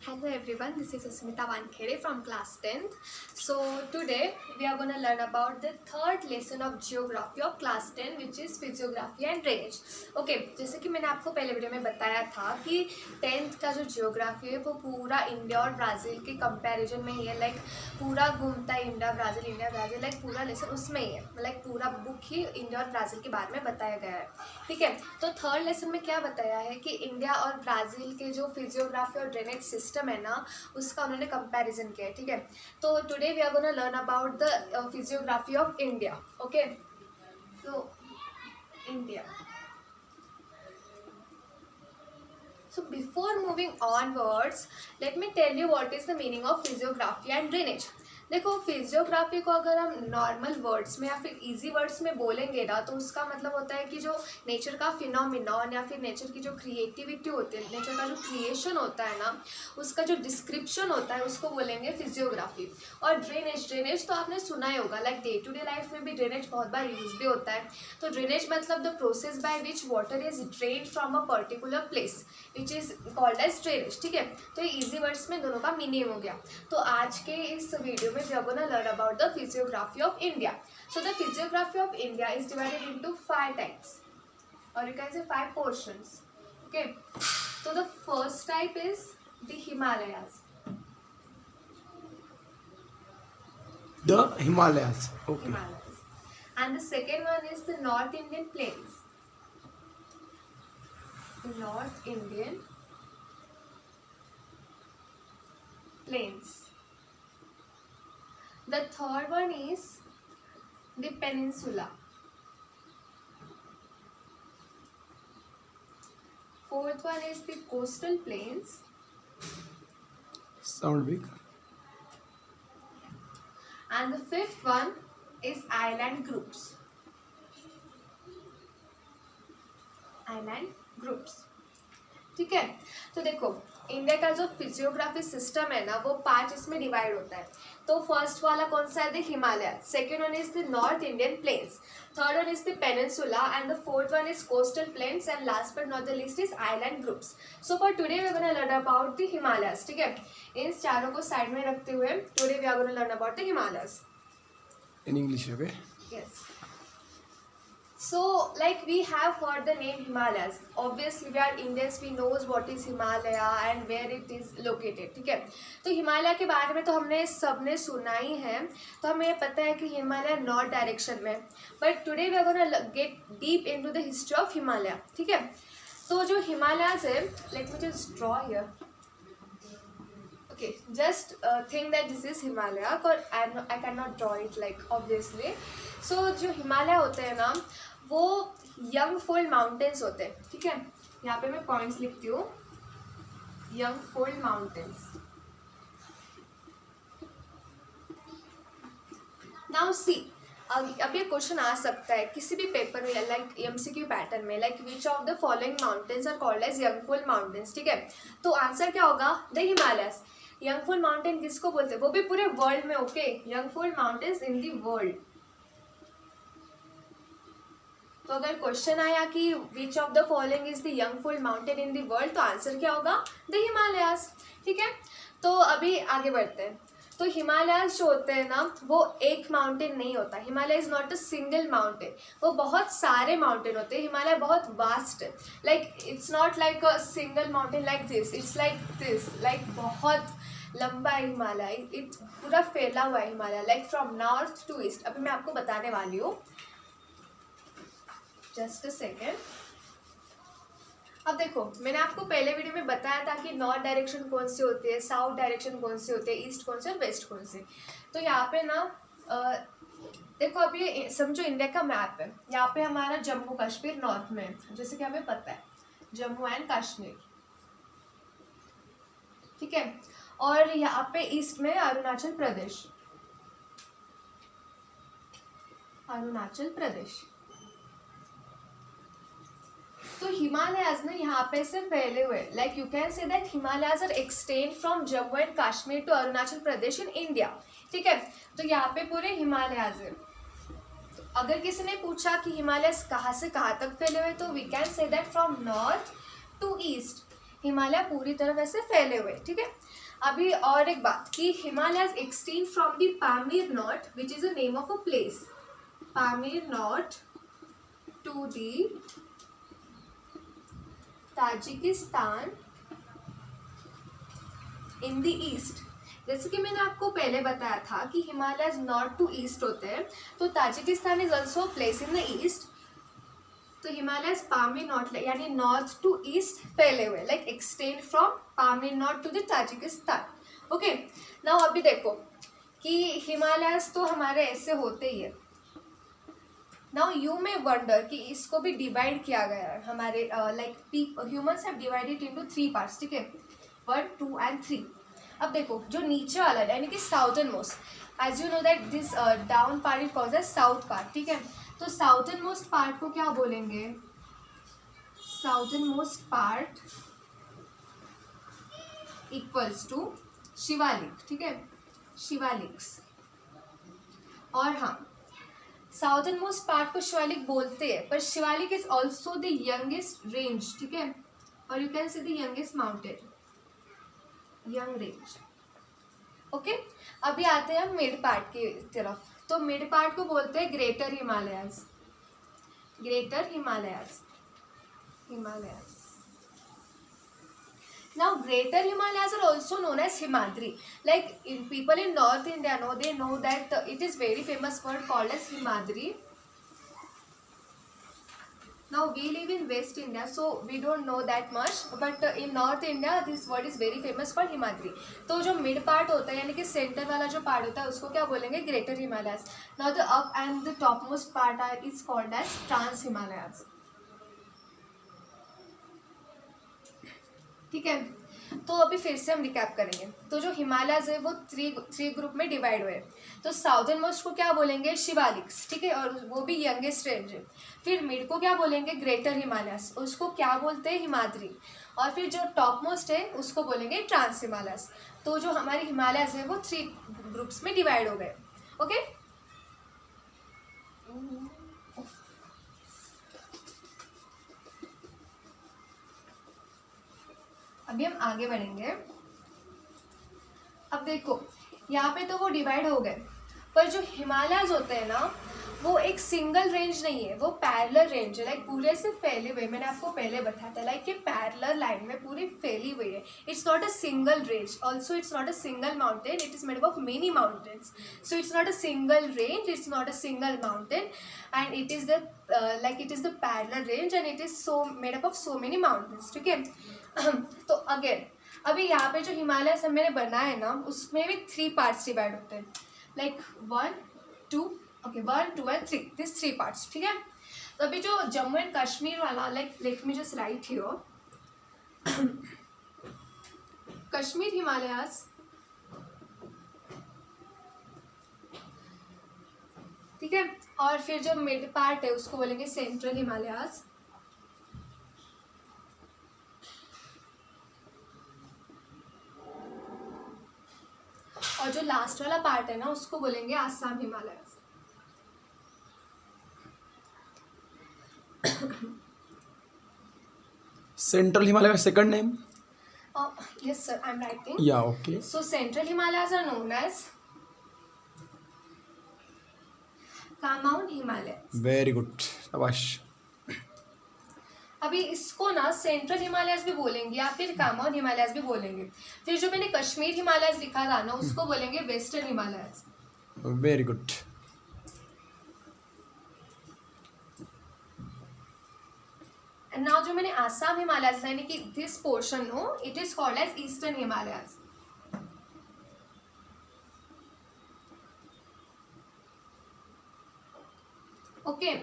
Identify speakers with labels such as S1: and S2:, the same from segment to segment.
S1: Hello everyone, this is Asmita Wankhere from class 10th. So today we are going to learn about the third lesson of geography of class 10 which is physiography and drainage. Okay, जैसे कि मैंने आपको पहले video में बताया था कि 10th का जो जियोग्राफी है वो पूरा इंडिया और ब्राज़ील के कंपैरिजन में ही है. लाइक पूरा घूमता है इंडिया ब्राज़ील लाइक पूरा लेसन उसमें ही है. लाइक पूरा बुक ही इंडिया और ब्राज़ील के बारे में बताया गया है. ठीक है, तो थर्ड लेसन में क्या बताया है कि इंडिया और ब्राज़ील के जो फिजियोग्राफी और ड्रेनेज सिस्टम है ना उसका उन्होंने कंपैरिजन किया है. ठीक है, तो today we are gonna learn about the physiography of India. Okay, तो India. So before moving onwards, let me tell you what is the meaning of physiography and drainage. देखो, फिजियोग्राफी को अगर हम नॉर्मल वर्ड्स में या फिर easy words में बोलेंगे ना तो उसका मतलब होता है कि जो नेचर का फिनोमिनॉन या फिर नेचर की जो क्रिएटिविटी होती है, नेचर का जो क्रिएशन होता है ना उसका जो डिस्क्रिप्शन होता है उसको बोलेंगे फिजियोग्राफी. और ड्रेनेज तो आपने सुना ही होगा. Like day to day life में भी ड्रेनेज बहुत बार यूज भी होता है. तो ड्रेनेज मतलब the process by which water is drained from a particular place which is called as drainage. ठीक है, तो ये इजी वर्ड्स में दोनों का मीनिंग हो गया. तो आज के इस वीडियो में we are going to learn about the physiography of India. So the physiography of India is divided into 5 types, or you can say 5 portions. Okay, so the first type is the Himalayas.
S2: The Himalayas. Okay.
S1: Himalayas. And the second one is the North Indian plains. The North Indian plains. The third one is the peninsula. Fourth one is the coastal plains.
S2: Sound big.
S1: And the fifth one is island groups. Island groups. ठीक है, तो देखो India का जो physiography system है ना वो 5 इसमें डिवाइड होता है. तो फर्स्ट वाला कौन सा है? The Himalaya. Second one is the north Indian plains. Third one is the peninsula and the fourth one is coastal plains and last but not the least is island groups. So for today we are gonna learn about the Himalayas. ठीक है, इन चारों को side में रखते हुए today we are gonna learn about the Himalayas
S2: In English, okay?
S1: Yes. So, like we have heard the name Himalayas. Obviously, we are Indians. We knows what is Himalaya and where it is located. ठीक है, तो हिमालय के बारे में तो हमने सबने सुना ही है. तो हमें ये पता है कि हिमालय नॉर्थ डायरेक्शन में. But today we are gonna get deep into the history of Himalaya. ठीक है, तो जो हिमालयाज है, let me just draw here. Okay, just think that this is Himalaya because I cannot draw it like obviously. So जो हिमालय होते हैं ना वो यंग फोल्ड माउंटेन्स होते हैं. ठीक है, यहाँ पे मैं पॉइंट्स लिखती हूँ. Young fold mountains. Now see, अब ये क्वेश्चन आ सकता है किसी भी पेपर में लाइक एमसीक्यू पैटर्न में, like which of the following mountains are called as young fold mountains. ठीक है, तो आंसर क्या होगा? The Himalayas. Young fold mountain किसको बोलते हैं? वो भी पूरे वर्ल्ड में. Okay, young fold mountains in the world. तो अगर क्वेश्चन आया कि which of the following is the young fold mountain in the world तो आंसर क्या होगा? द हिमालयास. ठीक है, तो अभी आगे बढ़ते हैं. तो हिमालयास जो होते हैं ना वो एक माउंटेन नहीं होता. Himalaya is not a single mountain, वो बहुत सारे माउंटेन होते हैं. हिमालय बहुत वास्ट है. Like it's not like a single mountain like this, it's like this. Like बहुत लंबा है हिमालय. इट पूरा फैला हुआ है Himalaya, like from north to east. अभी मैं आपको बताने वाली हूँ, जस्ट अ सेकेंड. अब देखो, मैंने आपको पहले वीडियो में बताया था कि नॉर्थ डायरेक्शन कौन सी होती है, साउथ डायरेक्शन कौन सी होती है, ईस्ट कौन सी और वेस्ट कौन सी. तो यहाँ पे ना देखो, अब ये समझो इंडिया का मैप है. यहाँ पे हमारा जम्मू कश्मीर नॉर्थ में है, जैसे कि हमें पता है जम्मू एंड कश्मीर. ठीक है, और यहाँ पे ईस्ट में अरुणाचल प्रदेश. अरुणाचल प्रदेश. तो हिमालयाज ना यहाँ पे से फैले हुए. Like you can say that Himalayas are extend from Jammu and Kashmir to Arunachal Pradesh in India. ठीक है, तो यहाँ पे पूरे हिमालयाज है. तो अगर किसी ने पूछा कि हिमालयस कहाँ से कहाँ तक फैले हुए तो we can say that from north to east. Himalaya पूरी तरह वैसे फैले हुए, ठीक है। अभी और एक बात कि Himalayas extend from the Pamir knot which is the name of a place, Pamir knot to the Tajikistan in the east. जैसे कि मैंने आपको पहले बताया था कि हिमालयस नॉर्थ टू ईस्ट होते हैं, तो Tajikistan is also place in the east. तो हिमालयस पामीर नॉर्थ यानी नॉर्थ टू ईस्ट फैले हुए, like extend from Pamir north to the Tajikistan. Okay, now अभी देखो कि हिमालयस तो हमारे ऐसे होते ही है। नाउ यू मे वंडर कि इसको भी डिवाइड किया गया है हमारे, like humans have divided into 3 parts, ठीक है, 1, 2 and 3। अब देखो जो नीचे वाला यानी कि southernmost, as you know that this down part is called as south part, ठीक है। तो साउथर्न मोस्ट पार्ट को क्या बोलेंगे, southernmost part equals to Shivalik, ठीक है, शिवालिक्स। और हाँ, साउथर्न मोस्ट पार्ट को शिवालिक बोलते हैं, पर Shivalik is also the youngest range, ठीक है, और you can see the youngest mountain, young range. Okay, अभी आते हैं हम मिड पार्ट की तरफ। तो मिड पार्ट को बोलते हैं greater Himalayas, greater Himalayas, Himalayas. Now greater Himalayas are also known as Himadri, like in people in north India know, they know that it is very famous word called as Himadri. Now we live in West India, so we don't know that much, but in North India this word is very famous for Himadri। तो जो mid part होता है यानी कि centre वाला जो part होता है उसको क्या बोलेंगे, greater Himalayas. Now the up and the topmost part is called as trans Himalayas, ठीक है। तो अभी फिर से हम रिकैप करेंगे। तो जो हिमालयस है वो थ्री ग्रुप में डिवाइड हुए। तो साउथर्न मोस्ट को क्या बोलेंगे, शिवालिक्स, ठीक है, और वो भी यंगेस्ट रेंज है। फिर मिड को क्या बोलेंगे, ग्रेटर हिमालयस, उसको क्या बोलते हैं, हिमाद्री। और फिर जो टॉप मोस्ट है उसको बोलेंगे ट्रांस हिमालयस। तो जो हमारे हिमालयस है वो 3 ग्रुप्स में डिवाइड हो गए। ओके, अभी हम आगे बढ़ेंगे। अब देखो यहाँ पे तो वो डिवाइड हो गए, पर जो हिमालयस होते हैं ना वो एक सिंगल रेंज नहीं है, वो पैरेलल रेंज है, लाइक पूरे से फैले हुए। मैंने आपको पहले बताया था लाइक ये पैरेलल लाइन में पूरी फैली हुई है। It's not a single range, also it's not a single mountain, it is made up of many mountains. So it's not a single range, it's not a single mountain, and it is the like it is the parallel range and it is so made up of so many mountains, ठीक है। तो again अभी यहाँ पे जो हिमालय सब मैंने बनाया है ना उसमें भी 3 पार्ट्स डिवाइड होते हैं, लाइक 1, 2 and 3, दिस 3 पार्ट्स, ठीक है। तो अभी जो जम्मू एंड कश्मीर वाला, like late me just right here, Kashmir Himalayas, ठीक है, और फिर जो मिड पार्ट है उसको बोलेंगे सेंट्रल हिमालयास, और जो लास्ट वाला पार्ट है ना उसको बोलेंगे Assam Himalayas.
S2: Central Himalaya second name?
S1: Yes sir, I'm writing.
S2: Yeah, okay.
S1: So Central Himalayas are known as Kumaon Himalayas.
S2: Very good. शाबाश.
S1: अभी इसको ना सेंट्रल हिमालयास भी बोलेंगे या फिर कामोन हिमालयास भी बोलेंगे। फिर जो मैंने कश्मीर हिमालयास लिखा था ना उसको बोलेंगे western Himalayas.
S2: Very good.
S1: And now जो मैंने आसाम हिमालयास यानी कि this portion no it is called as eastern Himalayas. Okay,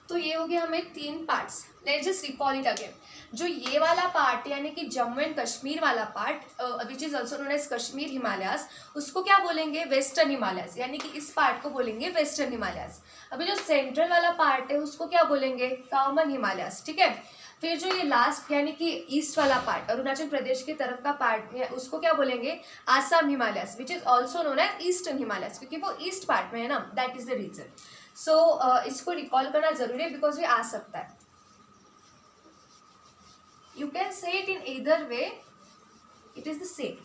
S1: तो ये हो गया हमें 3 parts. Let's just recall it again. जो ये वाला पार्ट यानी कि जम्मू एंड कश्मीर वाला part which is also known as Kashmir Himalayas, उसको क्या बोलेंगे, वेस्टर्न हिमालयास, यानी कि इस पार्ट को बोलेंगे वेस्टर्न हिमालयास। अभी जो सेंट्रल वाला पार्ट है उसको क्या बोलेंगे, कामन हिमालयास, ठीक है। फिर जो ये लास्ट यानी कि ईस्ट वाला पार्ट अरुणाचल प्रदेश की तरफ का पार्ट उसको क्या बोलेंगे, Assam Himalayas, which is also known as eastern Himalayas, क्योंकि वो ईस्ट पार्ट में है ना, that is the reason. So इसको रिकॉल करना जरूरी है बिकॉज ये आ सकता है, You can say it in either way, it is the same.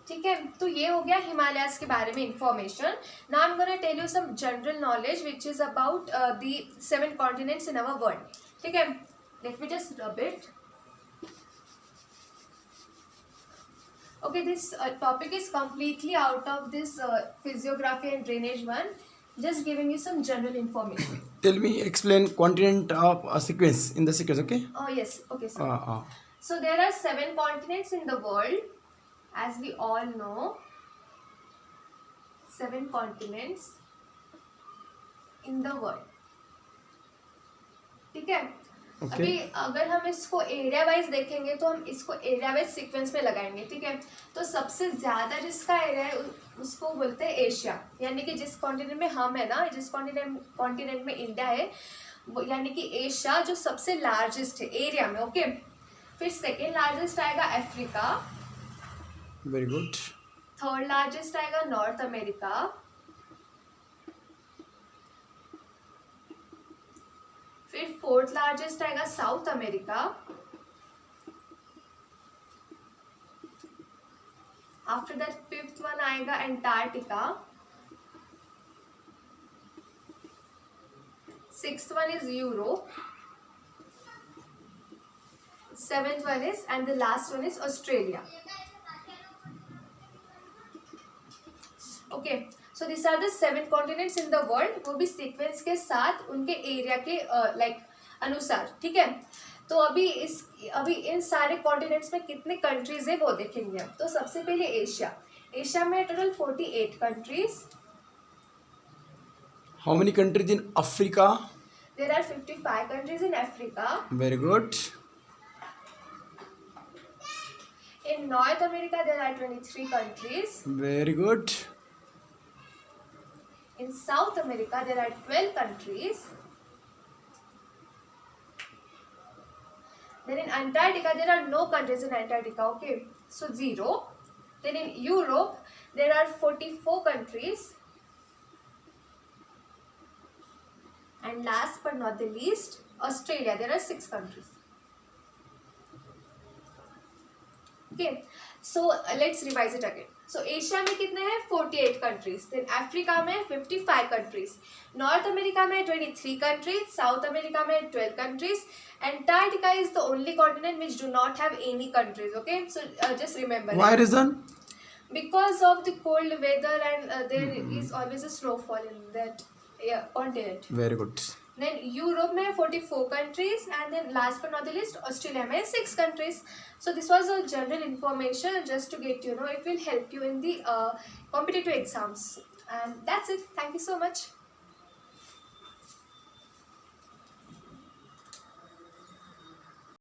S1: ठीक है, तो ये हो गया हिमालयाज के बारे में information. Now I am gonna tell you some general knowledge which is about the 7 continents in our world. ठीक है, let me just rub it. Okay, this topic is completely out of this physiography and drainage one. Just giving you some general information.
S2: Tell me, explain continent of a sequence in the sequence, okay?
S1: Oh yes, okay sir.
S2: Uh,
S1: So there are 7 continents in the world, as we all know. 7 continents in the world. ठीक है.
S2: Okay.
S1: अभी अगर हम इसको area wise देखेंगे तो हम इसको एरिया वाइज सीक्वेंस में लगाएंगे. ठीक है, तो सबसे ज्यादा जिसका एरिया है उसको बोलते हैं एशिया. यानी कि जिस कॉन्टिनेंट में हम है ना, जिस कॉन्टिनेंट में इंडिया है, वो यानी कि एशिया जो सबसे लार्जेस्ट है एरिया में. ओके, फिर सेकेंड लार्जेस्ट आएगा Africa.
S2: very good.
S1: Third largest आएगा नॉर्थ अमेरिका. फिर फोर्थ लार्जेस्ट आएगा South America. After that fifth one आएगा Antarctica. Sixth one is Europe. Seventh one is and the last one is Australia. Okay, so this are the 7 continents in the world. वो भी sequence के साथ उनके area के अनुसार. ठीक है, तो अभी इन सारे कॉन्टिनेंट्स में कितने कंट्रीज है वो देखेंगे हम. तो सबसे पहले एशिया. एशिया में total 48 countries.
S2: How many countries in Africa?
S1: There are 55 countries in Africa.
S2: Very good.
S1: In North America there are 23 countries.
S2: Very good.
S1: In South America, there are 12 countries. Then in Antarctica, there are no countries in Antarctica. Okay, so 0. Then in Europe, there are 44 countries. And last but not the least, Australia, there are 6 countries. Okay, so let's revise it again. So Asia में कितने हैं 48 countries. Then Africa में 55 countries. North America में 23 countries. South America में 12 countries. Antarctica is the only continent which do not have any countries. Okay, so just remember.
S2: Why reason?
S1: Because of the cold weather and there is always a snowfall in that continent.
S2: Very good.
S1: Then Europe में 44 countries and then last but not the least Australia में 6 countries. So this was all general information just to get you know. It will help you in the competitive exams. And that's it. Thank you so much.